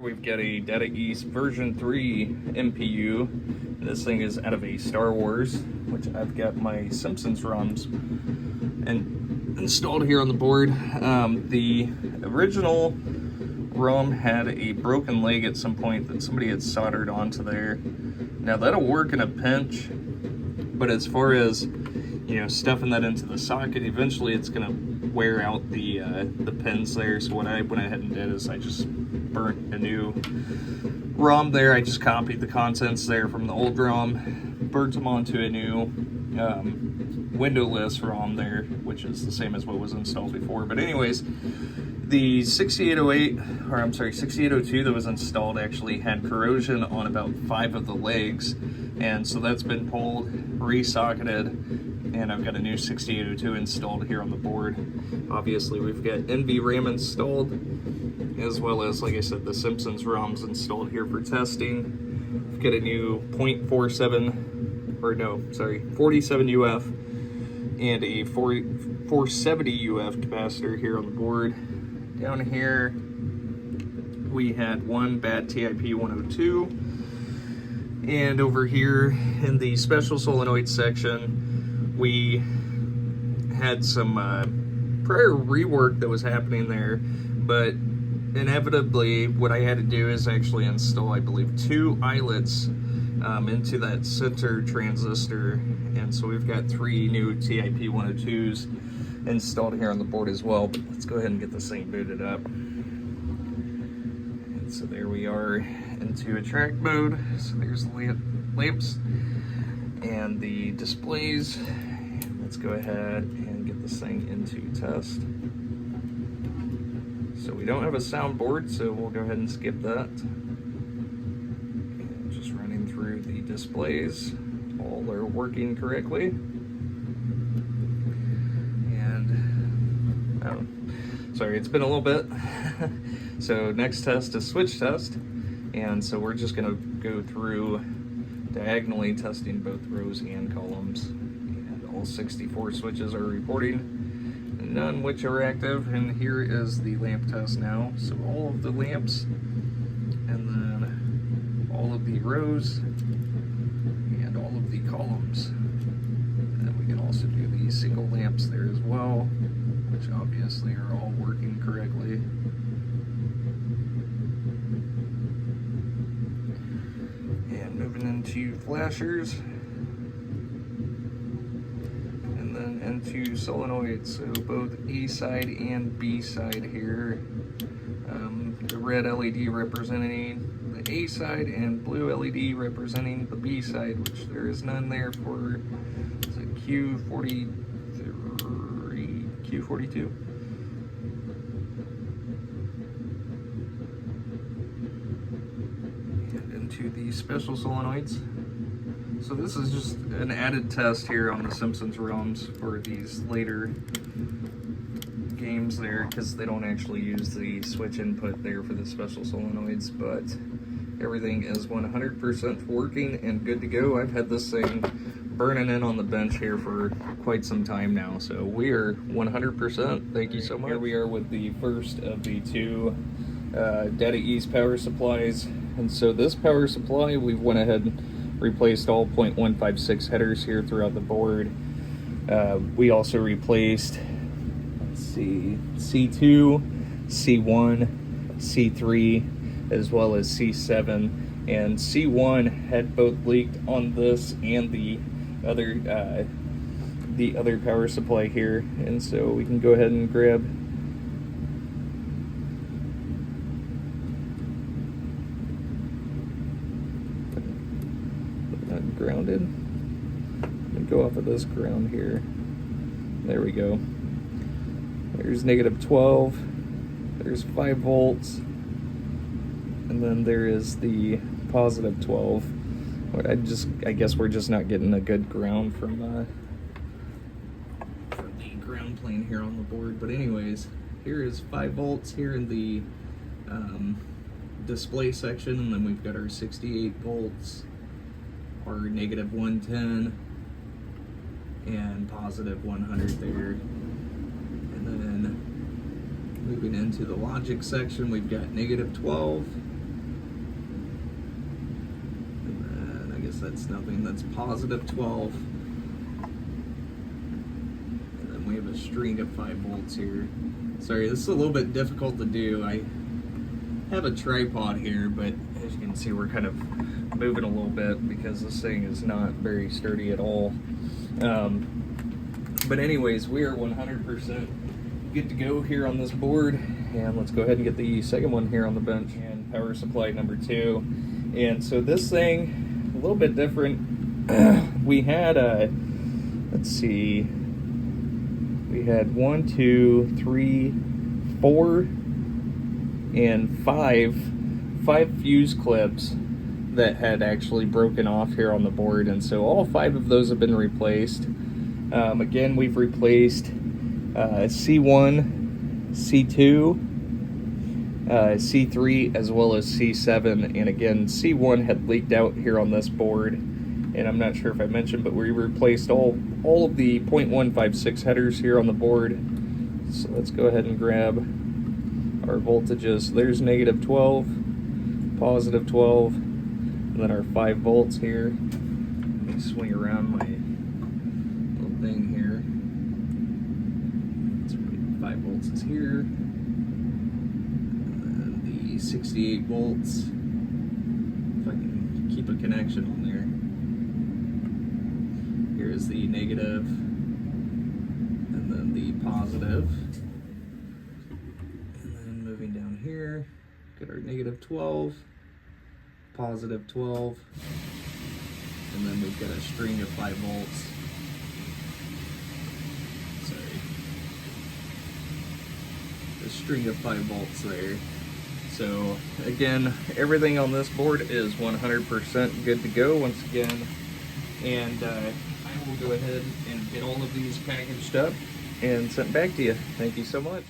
We've got a Data East version 3 MPU. This thing is out of a Star Wars, which I've got my Simpsons ROMs installed here on the board. The original ROM had a broken leg at some point that somebody had soldered onto there. Now that'll work in a pinch, but as far as stuffing that into the socket, eventually it's gonna wear out the pins there. So what I went ahead and did is I just burnt a new ROM there. I just copied the contents there from the old ROM, burnt them onto a new windowless ROM there, which is the same as what was installed before. But anyways, the 6802 that was installed actually had corrosion on about 5 of the legs, and so that's been pulled, re-socketed, and I've got a new 6802 installed here on the board. Obviously we've got NVRAM installed, as well as, like I said, the Simpsons ROMs installed here for testing. We've got a new 47 UF and a 470 UF capacitor here on the board. Down here we had one bad TIP 102, and over here in the special solenoid section we had some prior rework that was happening there, but inevitably what I had to do is actually install, I believe, 2 eyelets into that center transistor, and so we've got 3 new TIP 102s installed here on the board as well. But let's go ahead and get this thing booted up. And so there we are into a track mode. So there's the lamps and the displays. Let's go ahead and get this thing into test. So we don't have a soundboard, so we'll go ahead and skip that. And just running through the displays. All are working correctly. And, oh, sorry, it's been a little bit. So next test is switch test. And so we're just gonna go through diagonally testing both rows and columns. And all 64 switches are reporting, none which are active. And here is the lamp test now. So all of the lamps, and then all of the rows, and all of the columns. And then we can also do the single lamps there as well, which obviously are all working correctly. And moving into flashers, and then into solenoids, so both A side and B side here. The red LED representing the A side and blue LED representing the B side, which there is none there for Q42. And into the special solenoids. So this is just an added test here on the Simpsons ROMs for these later games there, because they don't actually use the switch input there for the special solenoids, but everything is 100% working and good to go. I've had this thing burning in on the bench here for quite some time now, so we are 100%. Thank you so much. Here we are with the first of the 2 Data East power supplies, and so this power supply, we went ahead and replaced all 0.156 headers here throughout the board. We also replaced, let's see, C2, C1, C3, as well as C7, and C1 had both leaked on this and the other power supply here, and so we can go ahead and grab that grounded and go off of this ground here. There we go. There's -12, there's 5 volts, and then there is the +12. I guess we're just not getting a good ground from the ground plane here on the board. But anyways, here is 5 volts here in the display section, and then we've got our 68 volts, our -110, and +100 there. And then moving into the logic section, we've got -12, guess that's nothing. That's positive 12. And then we have a string of 5 volts here. Sorry, this is a little bit difficult to do. I have a tripod here, but as you can see, we're kind of moving a little bit because this thing is not very sturdy at all. But anyways, we are 100% good to go here on this board, and let's go ahead and get the second one here on the bench, and power supply number 2. And so this thing, a little bit different. We had let's see, we had 1, 2, 3, 4, and 5 fuse clips that had actually broken off here on the board, and so all 5 of those have been replaced. Again, we've replaced C1, C2, C3, as well as C7, and again, C1 had leaked out here on this board, and I'm not sure if I mentioned, but we replaced all of the 0.156 headers here on the board. So let's go ahead and grab our voltages. There's negative 12, positive 12, and then our 5 volts here. Let me swing around my little thing here. So 5 volts is here. And then the 68 volts, if I can keep a connection on there. Here's the negative, and then the positive. And then moving down here, got our negative 12, positive 12, and then we've got a string of 5 volts. Sorry. A string of 5 volts there. So again, everything on this board is 100% good to go once again. And I will go ahead and get all of these packaged up and sent back to you. Thank you so much.